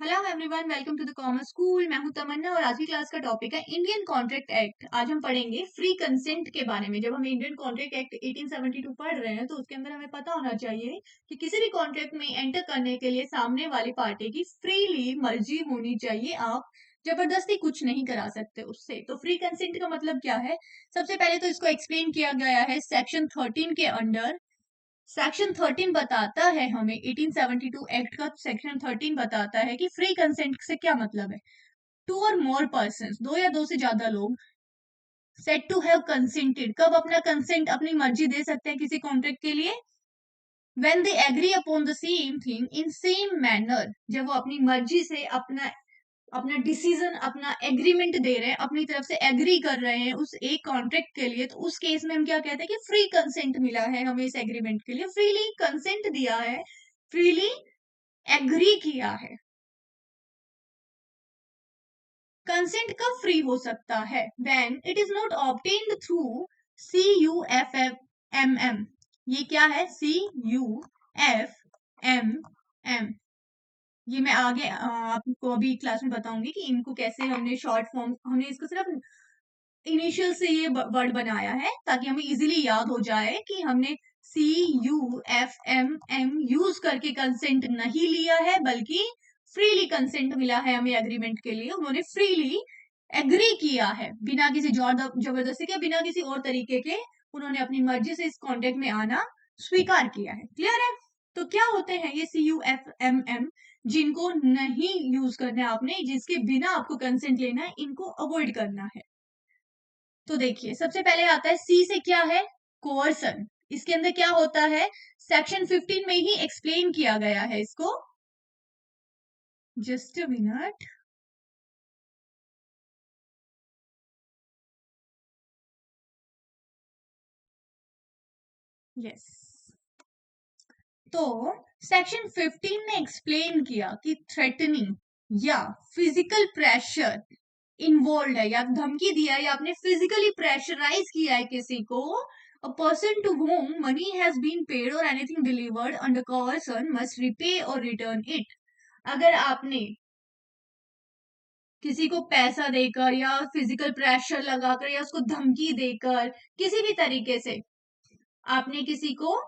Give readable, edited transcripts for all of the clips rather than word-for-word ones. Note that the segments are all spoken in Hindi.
Hello everyone, welcome to the commerce school. मैं हूं तमन्ना और आज की क्लास का टॉपिक है इंडियन कॉन्ट्रैक्ट एक्ट। आज हम पढ़ेंगे फ्री कंसेंट के बारे में। जब हम इंडियन कॉन्ट्रैक्ट एक्ट 1872 पढ़ रहे हैं तो उसके अंदर हमें पता होना चाहिए कि किसी भी कॉन्ट्रैक्ट में एंटर करने के लिए सामने वाली पार्टी की फ्रीली मर्जी होनी चाहिए। आप जबरदस्ती कुछ नहीं करा सकते उससे। तो फ्री कंसेंट का मतलब क्या है? सबसे पहले तो इसको एक्सप्लेन किया गया है सेक्शन 13 के अंडर। सेक्शन 13 बताता है हमें, 1872 एक्ट का सेक्शन 13 बताता है कि फ्री कंसेंट से क्या मतलब है। टू और मोर पर्सन, दो या दो से ज्यादा लोग, सेट टू हैव कंसेंटेड, कब अपना कंसेंट अपनी मर्जी दे सकते हैं किसी कॉन्ट्रैक्ट के लिए? When they agree upon the same thing in same manner, जब वो अपनी मर्जी से अपना अपना डिसीजन, अपना एग्रीमेंट दे रहे हैं, अपनी तरफ से एग्री कर रहे हैं उस एक कॉन्ट्रैक्ट के लिए, तो उस केस में हम क्या कहते हैं कि फ्री कंसेंट मिला है हमें इस एग्रीमेंट के लिए। फ्रीली कंसेंट दिया है, फ्रीली एग्री किया है। कंसेंट कब फ्री हो सकता है? When it is not obtained through CUFMM। ये क्या है? CUFMM। ये मैं आगे आपको अभी क्लास में बताऊंगी कि इनको कैसे हमने शॉर्ट फॉर्म, हमने इसको सिर्फ इनिशियल से ये वर्ड बनाया है ताकि हमें इजीली याद हो जाए कि हमने CUFMM यूज करके कंसेंट नहीं लिया है, बल्कि फ्रीली कंसेंट मिला है हमें एग्रीमेंट के लिए। उन्होंने फ्रीली एग्री किया है, बिना किसी जबरदस्ती के, बिना किसी और तरीके के। उन्होंने अपनी मर्जी से इस कॉन्टेक्ट में आना स्वीकार किया है। क्लियर है? तो क्या होते हैं ये CUFMM? जिनको नहीं यूज करना है आपने, जिसके बिना आपको कंसेंट लेना है, इनको अवॉइड करना है। तो देखिए, सबसे पहले आता है सी से, क्या है? कोअर्सन। इसके अंदर क्या होता है? सेक्शन 15 में ही एक्सप्लेन किया गया है इसको। Just a minute. यस। तो सेक्शन 15 ने एक्सप्लेन किया कि थ्रेटनिंग या फिजिकल प्रेशर इन्वॉल्व है, या धमकी दिया है, या आपने फिजिकली प्रेशराइज किया है किसी को, a person to whom money has been paid or anything delivered under coercion must repay or return it। अगर आपने किसी को पैसा देकर या फिजिकल प्रेशर लगाकर या उसको धमकी देकर किसी भी तरीके से आपने किसी को,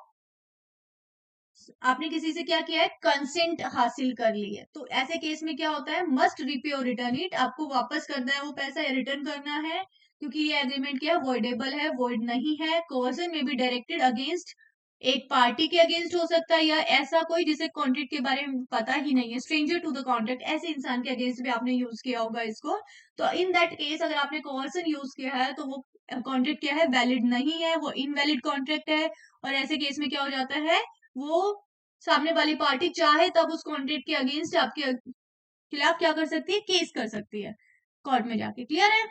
आपने किसी से क्या किया है? कंसेंट हासिल कर ली है, तो ऐसे केस में क्या होता है? मस्ट रिपे और रिटर्न इट। आपको वापस करना है वो पैसा या रिटर्न करना है, क्योंकि ये एग्रीमेंट क्या है? वॉइडेबल है, वॉइड नहीं है। कोर्सन में बी डायरेक्टेड अगेंस्ट, एक पार्टी के अगेंस्ट हो सकता है, या ऐसा कोई जिसे कॉन्ट्रैक्ट के बारे में पता ही नहीं है, स्ट्रेंजर टू द कॉन्ट्रैक्ट, ऐसे इंसान के अगेंस्ट भी आपने यूज किया होगा इसको। तो इन दैट केस अगर आपने कोर्सन यूज किया है तो वो कॉन्ट्रैक्ट क्या है? वैलिड नहीं है, वो इनवैलिड कॉन्ट्रैक्ट है। और ऐसे केस में क्या हो जाता है? वो सामने वाली पार्टी चाहे तब उस कॉन्ट्रैक्ट के अगेंस्ट आपके खिलाफ क्या कर सकती है? केस कर सकती है कोर्ट में जाके। क्लियर है?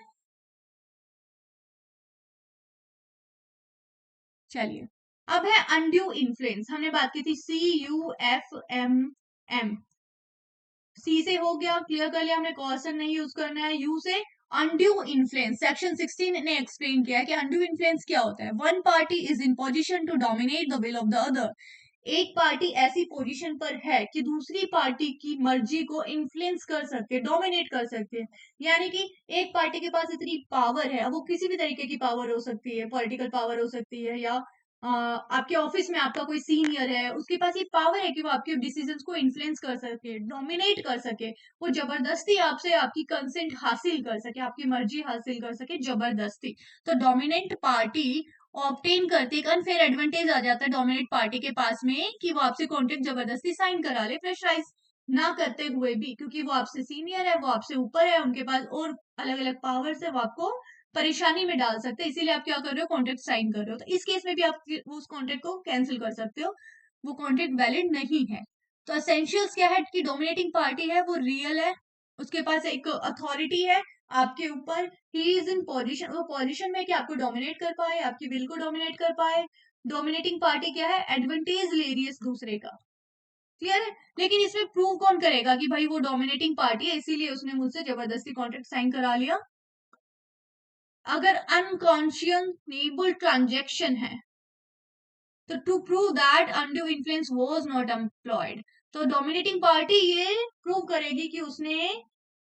चलिए, अब है अनड्यू इन्फ्लुएंस। हमने बात की थी CUFMM। सी से हो गया, क्लियर कर लिया हमने, कॉशन नहीं यूज करना है। यू से अनड्यू इन्फ्लुएंस, सेक्शन 16 ने एक्सप्लेन किया है कि अनड्यू इन्फ्लुएंस क्या होता है। One party is in position to dominate the will of the other. एक पार्टी ऐसी पोजीशन पर है कि दूसरी पार्टी की मर्जी को इन्फ्लुएंस कर सकते, डोमिनेट कर सकते हैं। यानी कि एक पार्टी के पास इतनी पावर है, अब वो किसी भी तरीके की पावर हो सकती है, पॉलिटिकल पावर हो सकती है, या आपके ऑफिस में आपका कोई सीनियर है, उसके पास ये पावर है कि वो आपके डिसीजंस को इन्फ्लुएंस कर सके, डोमिनेट कर सके। वो जबरदस्ती आपसे आपकी कंसेंट हासिल कर सके, आपकी मर्जी हासिल कर सके जबरदस्ती। तो डोमिनेंट पार्टी ऑब्टेन करती, एक अनफेयर एडवांटेज आ जाता है डोमिनेट पार्टी के पास में कि वो आपसे कॉन्ट्रैक्ट जबरदस्ती साइन करा ले, प्रेशराइज ना करते हुए भी, क्योंकि वो आपसे सीनियर है, वो आपसे ऊपर है, उनके पास और अलग अलग पावर्स है, वो आपको परेशानी में डाल सकते हैं। इसीलिए आप क्या कर रहे हो? कॉन्ट्रैक्ट साइन कर रहे हो। तो इस केस में भी आप उस कॉन्ट्रैक्ट को कैंसिल कर सकते हो, वो कॉन्ट्रैक्ट वैलिड नहीं है। तो एसेंशियल्स क्या है कि डोमिनेटिंग पार्टी है वो रियल है, उसके पास एक अथॉरिटी है आपके ऊपर। ही इज इन पोजिशन, वो पोजिशन में कि आपको डोमिनेट कर पाए, आपकी विल को डोमिनेट कर पाए। डोमिनेटिंग पार्टी क्या है? एडवांटेज ले रही है दूसरे का। क्लियर है? लेकिन इसमें प्रूव कौन करेगा कि भाई वो डोमिनेटिंग पार्टी है इसीलिए उसने मुझसे जबरदस्ती कॉन्ट्रैक्ट साइन करा लिया? अगर अनकॉन्शियसनेबल ट्रांजेक्शन है, तो to prove that undue influence was not employed, तो डोमिनेटिंग पार्टी ये प्रूव करेगी कि उसने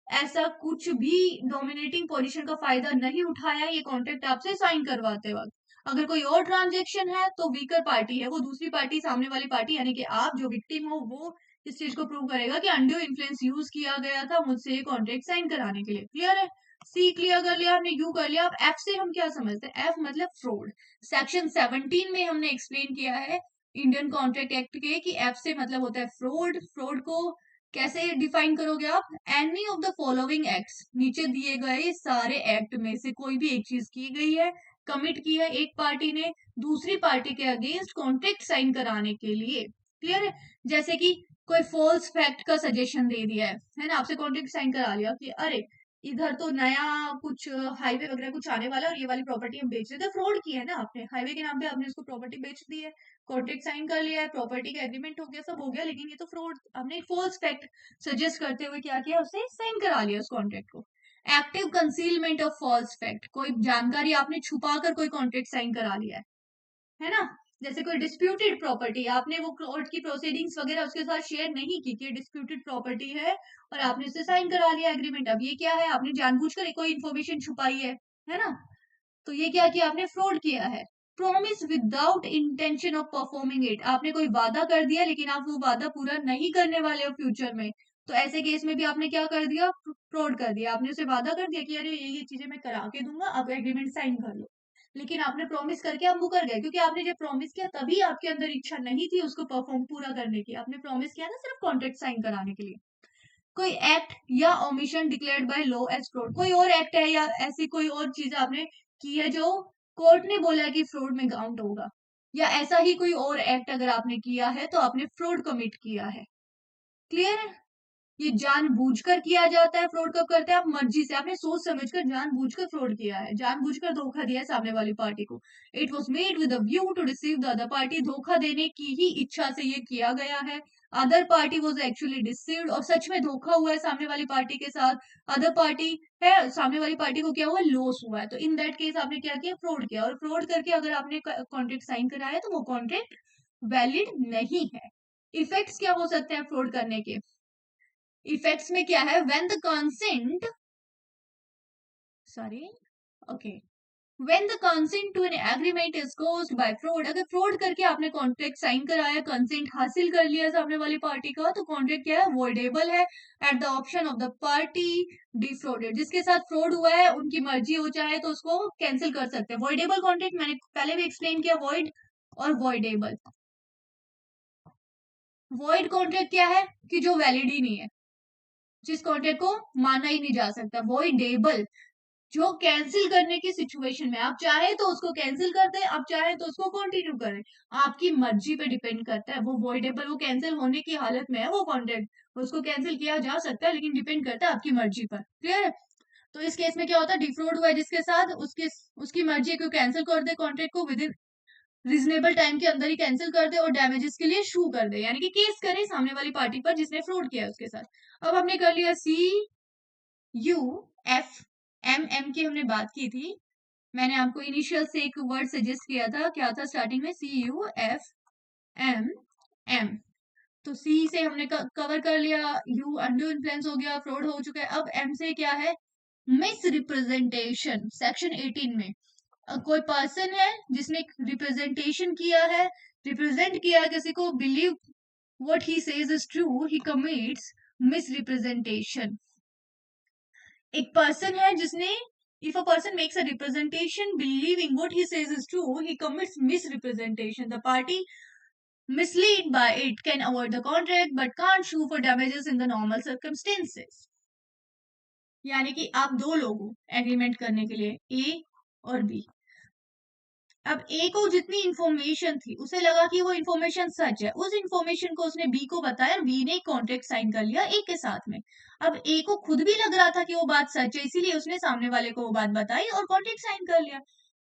ऐसा कुछ भी डोमिनेटिंग पोजीशन का फायदा नहीं उठाया ये कॉन्ट्रैक्ट आपसे साइन करवाते वक्त। अगर कोई और ट्रांजेक्शन है तो वीकर पार्टी है, वो दूसरी पार्टी, सामने वाली पार्टी यानी कि आप जो विक्टिम हो, वो इस चीज को प्रूव करेगा कि अनड्यू इन्फ्लुएंस यूज किया गया था मुझसे ये कॉन्ट्रैक्ट साइन कराने के लिए। क्लियर है? सी क्लियर कर लिया हमने, यू कर लिया। अब एफ से हम क्या समझते हैं? एफ मतलब फ्रॉड। सेक्शन 17 में हमने एक्सप्लेन किया है इंडियन कॉन्ट्रैक्ट एक्ट के कि एफ से मतलब होता है फ्रॉड। फ्रॉड को कैसे डिफाइन करोगे आप? Any of the following acts, नीचे दिए गए सारे एक्ट में से कोई भी एक चीज की गई है, कमिट की है एक पार्टी ने दूसरी पार्टी के अगेंस्ट कॉन्ट्रैक्ट साइन कराने के लिए। क्लियर है? जैसे कि कोई फॉल्स फैक्ट का सजेशन दे दिया है ना, आपसे कॉन्ट्रैक्ट साइन करा लिया कि अरे इधर तो नया कुछ हाईवे वगैरह कुछ आने वाला है और ये वाली प्रॉपर्टी हम बेच रहे थे। फ्रॉड किया है ना आपने, हाईवे के नाम पे आपने उसको प्रॉपर्टी बेच दी है, कॉन्ट्रैक्ट साइन कर लिया है, प्रॉपर्टी का एग्रीमेंट हो गया, सब हो गया, लेकिन ये तो फ्रॉड, हमने फॉल्स फैक्ट सजेस्ट करते हुए क्या किया, उससे साइन करा लिया उस कॉन्ट्रैक्ट को। Active concealment of false fact, कोई जानकारी आपने छुपा कर कोई कॉन्ट्रैक्ट साइन करा लिया है ना। जैसे कोई डिस्प्यूटेड प्रॉपर्टी, आपने वो कोर्ट की प्रोसीडिंग्स वगैरह उसके साथ शेयर नहीं की कि डिस्प्यूटेड प्रॉपर्टी है और आपने उससे साइन करा लिया एग्रीमेंट। अब ये क्या है, आपने जानबूझकर कोई इन्फॉर्मेशन छुपाई है ना, तो ये क्या किया आपने, फ्रॉड किया है। Promise without intention of performing it, आपने कोई वादा कर दिया लेकिन आप वो वादा पूरा नहीं करने वाले हो फ्यूचर में, तो ऐसे केस में भी आपने क्या कर दिया, फ्रॉड कर दिया। आपने उसे वादा कर दिया कि अरे ये चीजें मैं करा के दूंगा, अब एग्रीमेंट साइन कर लो, लेकिन आपने प्रॉमिस करके आप मुकर गए, क्योंकि आपने जब प्रॉमिस किया तभी आपके अंदर इच्छा नहीं थी उसको परफॉर्म पूरा करने की, आपने प्रॉमिस किया था सिर्फ कॉन्ट्रैक्ट साइन कराने के लिए। कोई एक्ट या omission declared by law as fraud, कोई और एक्ट है या ऐसी कोई और चीज आपने की है जो कोर्ट ने बोला कि फ्रॉड में काउंट होगा, या ऐसा ही कोई और एक्ट अगर आपने किया है तो आपने फ्रॉड कमिट किया है। क्लियर है? ये जानबूझकर किया जाता है। फ्रॉड कब करते हैं? आप मर्जी से, आपने सोच समझकर जानबूझकर फ्रॉड किया है, जानबूझकर धोखा दिया है सामने वाली पार्टी को। It was made with a view to receive the other party, धोखा देने की ही इच्छा से ये किया गया है। Other party was actually deceived, और सच में धोखा हुआ है सामने वाली पार्टी के साथ। अदर पार्टी है, सामने वाली पार्टी को क्या हुआ, लॉस हुआ है, तो इन दैट केस आपने क्या किया, फ्रॉड किया। और फ्रॉड करके अगर आपने कॉन्ट्रैक्ट साइन कराया है तो वो कॉन्ट्रैक्ट वैलिड नहीं है। इफेक्ट्स क्या हो सकते हैं फ्रॉड करने के? इफेक्ट्स में क्या है, when the consent, sorry, okay, when the consent to an agreement is caused by fraud, अगर फ्रॉड करके आपने कॉन्ट्रैक्ट साइन कराया, कंसेंट हासिल कर लिया सामने वाली पार्टी का, तो कॉन्ट्रैक्ट क्या है, वॉइडेबल है at the option of the party defrauded, जिसके साथ फ्रॉड हुआ है उनकी मर्जी हो चाहे तो उसको कैंसिल कर सकते हैं। वॉइडेबल कॉन्ट्रैक्ट मैंने पहले भी एक्सप्लेन किया, वॉइड और वॉइडेबल। वॉइड कॉन्ट्रैक्ट क्या है कि जो वैलिड ही नहीं है, जिस कॉन्ट्रैक्ट को माना ही नहीं जा सकता। वॉइडेबल जो कैंसिल करने की सिचुएशन में, आप चाहे तो उसको कैंसिल कर दे, आप चाहे तो उसको कंटिन्यू करें, आपकी मर्जी पे डिपेंड करता है। वो वॉइडेबल, वो कैंसिल होने की हालत में है वो कॉन्ट्रैक्ट, उसको कैंसिल किया जा सकता है लेकिन डिपेंड करता है आपकी मर्जी पर। क्लियर है? तो इस केस में क्या होता है, डिफ्रॉड हुआ है जिसके साथ, उसके उसकी मर्जी है कि कैंसिल कर दे कॉन्ट्रैक्ट को, विद इन रीजनेबल टाइम के अंदर ही कैंसिल कर दे और डैमेजेस के लिए शू कर दे, यानी कि केस करे सामने वाली पार्टी पर जिसने फ्रॉड किया है उसके साथ। अब हमने कर लिया सी यू एफ एम, एम की हमने बात की थी, मैंने आपको इनिशियल से एक वर्ड सजेस्ट किया था, क्या था स्टार्टिंग में, सी यू एफ एम एम। तो सी से हमने कवर कर लिया, यू अंडू इन्फ्लुएंस हो गया, फ्रॉड हो चुका है। अब एम से क्या है, मिस रिप्रेजेंटेशन। सेक्शन 18 में कोई पर्सन है जिसने रिप्रेजेंटेशन किया है, रिप्रेजेंट किया है किसी को, believe what he says is true, he commits miss representation. एक पर्सन है जिसने, if a person makes a representation believing what he says is true, he commits misrepresentation. The party misled by it can avoid the contract but can't sue for damages in the normal circumstances. यानी कि आप दो लोग हो एग्रीमेंट करने के लिए, ए और बी। अब ए को जितनी इंफॉर्मेशन थी उसे लगा कि वो इंफॉर्मेशन सच है, उस इंफॉर्मेशन को उसने बी को बताया और बी ने कॉन्ट्रैक्ट साइन कर लिया ए के साथ में। अब ए को खुद भी लग रहा था कि वो बात सच है, इसीलिए उसने सामने वाले को वो बात बताई और कॉन्ट्रैक्ट साइन कर लिया।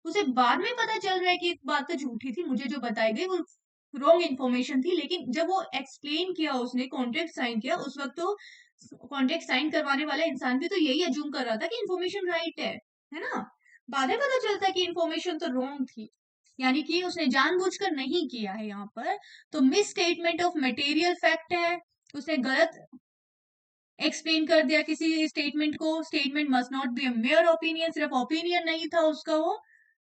उसे बाद में पता चल रहा है कि बात तो झूठी थी, मुझे जो बताई गई वो रॉन्ग इन्फॉर्मेशन थी, लेकिन जब वो एक्सप्लेन किया, उसने कॉन्ट्रैक्ट साइन किया, उस वक्त तो कॉन्ट्रैक्ट साइन करवाने वाला इंसान भी तो यही अज्यूम कर रहा था कि इन्फॉर्मेशन राइट है ना। बाद में पता चलता है कि इन्फॉर्मेशन तो रॉन्ग थी। यानी कि उसने जानबूझकर नहीं किया है यहाँ पर। तो misstatement of material fact है, उसने गलत एक्सप्लेन कर दिया किसी स्टेटमेंट को। Statement must not be a mere opinion, सिर्फ ओपिनियन नहीं था उसका वो।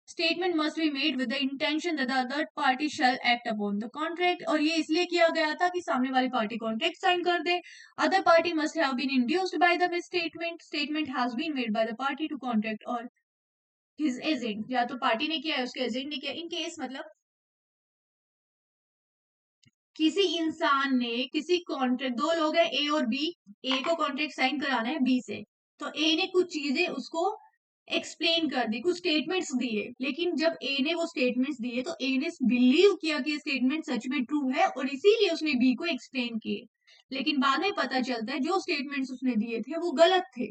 Statement must be made with the intention that the other party shall act upon the contract, और ये इसलिए किया गया था कि सामने वाली पार्टी कॉन्ट्रैक्ट साइन कर दे। Other party must have been induced by the statement, statement has been made by the party to contract और हिज एजेंट, या तो पार्टी ने किया है उसके एजेंट ने किया। इन केस मतलब किसी इंसान ने किसी कॉन्ट्रैक्ट, दो लोग हैं ए और बी, ए को कॉन्ट्रैक्ट साइन कराना है बी से, तो ए ने कुछ चीजें उसको एक्सप्लेन कर दी, कुछ स्टेटमेंट्स दिए, लेकिन जब ए ने वो स्टेटमेंट्स दिए तो ए ने बिलीव किया कि ये स्टेटमेंट सच में ट्रू है और इसीलिए उसने बी को एक्सप्लेन किए। लेकिन बाद में पता चलता है जो स्टेटमेंट्स उसने दिए थे वो गलत थे,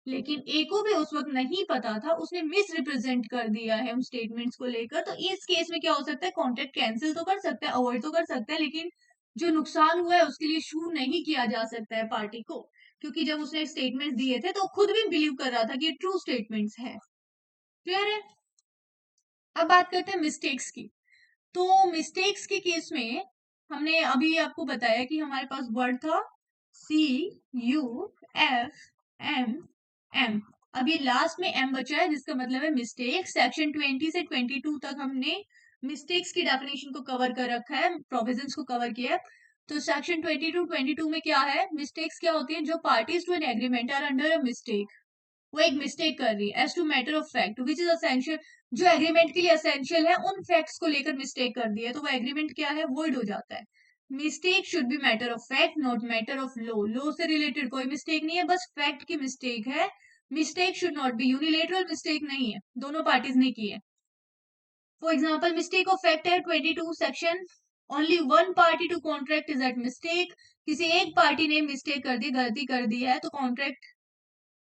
लेकिन ए को भी उस वक्त नहीं पता था, उसने मिस रिप्रेजेंट कर दिया है उन स्टेटमेंट्स को लेकर। तो इस केस में क्या हो सकता है, कॉन्ट्रैक्ट कैंसिल तो कर सकता है, अवॉइड तो कर सकता है, लेकिन जो नुकसान हुआ है उसके लिए शू नहीं किया जा सकता है पार्टी को, क्योंकि जब उसने स्टेटमेंट दिए थे तो खुद भी बिलीव कर रहा था कि ये ट्रू स्टेटमेंट्स है। क्लियर है? अब बात करते हैं मिस्टेक्स की। तो मिस्टेक्स के केस में हमने अभी आपको बताया कि हमारे पास वर्ड था CUFM M, अभी लास्ट में M बचा है जिसका मतलब है मिस्टेक। सेक्शन 20 से 22 तक हमने मिस्टेक्स की डेफिनेशन को कवर कर रखा है, प्रोविजंस को कवर किया है। तो सेक्शन 22 में क्या है, मिस्टेक्स क्या होती है, जो parties to an agreement are under a mistake, वो एक मिस्टेक कर रही है as to matter of fact which is essential, जो एग्रीमेंट के लिए असेंशियल है उन फैक्ट्स को लेकर मिस्टेक कर दी है, तो वो एग्रीमेंट क्या है, वॉइड हो जाता है। Mistake should be matter of fact not matter of law, law से रिलेटेड कोई मिस्टेक नहीं है, बस फैक्ट की मिस्टेक है। Mistake should not be unilateral, mistake नहीं है, दोनों पार्टीज ने की है। For example mistake of fact है 22 section, only one party to contract is at mistake, किसी एक पार्टी ने मिस्टेक कर दी, गलती कर दी है, तो कॉन्ट्रैक्ट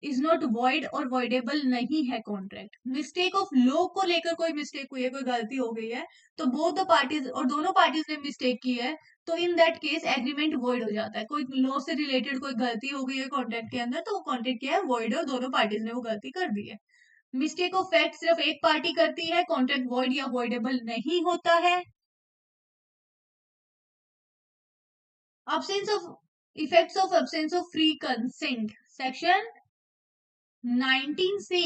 इज नॉट वॉइड और वॉइडेबल नहीं है कॉन्ट्रैक्ट। मिस्टेक ऑफ लॉ को लेकर कोई मिस्टेक हुई है, कोई गलती हो गई है, तो बोथ द पार्टीज और दोनों पार्टीज ने मिस्टेक की है, तो in that case agreement void हो जाता है। कोई लॉ से रिलेटेड कोई गलती हो गई है कॉन्ट्रैक्ट के अंदर, तो वो कॉन्ट्रैक्ट क्या है, वॉइड है, दोनों पार्टीज ने वो गलती कर दी है। मिस्टेक ऑफ फैक्ट सिर्फ एक पार्टी करती है, कॉन्ट्रैक्ट वॉइड या वॉइडेबल नहीं होता है। absence of effects of absence of free consent, section 19 से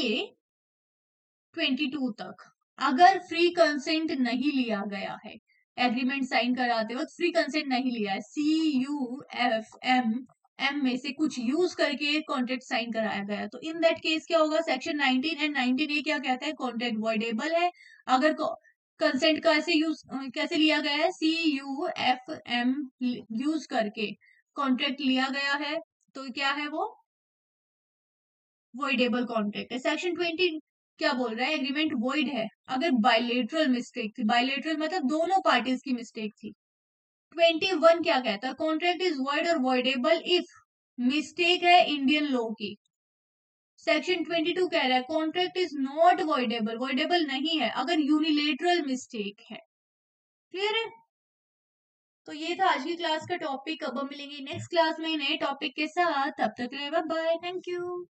22 तक, अगर फ्री कंसेंट नहीं लिया गया है, एग्रीमेंट साइन कराते वक्त फ्री कंसेंट नहीं लिया है, CUFM M में से कुछ यूज करके कॉन्ट्रैक्ट साइन कराया गया, तो इन दैट केस क्या होगा, सेक्शन 19 एंड 19A क्या कहता है, कॉन्ट्रैक्ट वॉइडेबल है। अगर कंसेंट कैसे लिया गया है, CUFM यूज करके कॉन्ट्रैक्ट लिया गया है, तो क्या है वो, वॉइडेबल कॉन्ट्रैक्ट है। सेक्शन 20 क्या बोल रहा है, एग्रीमेंट वॉइड है अगर बायलेटरल मिस्टेक थी, बायलेटरल मतलब दोनों पार्टीज की मिस्टेक थी। 21 क्या कहता है, कॉन्ट्रैक्ट इज वॉइड और वॉइडेबल इफ मिस्टेक है इंडियन लॉ की। सेक्शन 22 कह रहा है contract is not voidable, voidable नहीं है अगर यूनिलेटरल मिस्टेक है। क्लियर है? तो ये था आज की क्लास का टॉपिक। अब हम मिलेंगे नेक्स्ट क्लास में नए टॉपिक के साथ, तब तक के लिए बाय बाय, थैंक यू।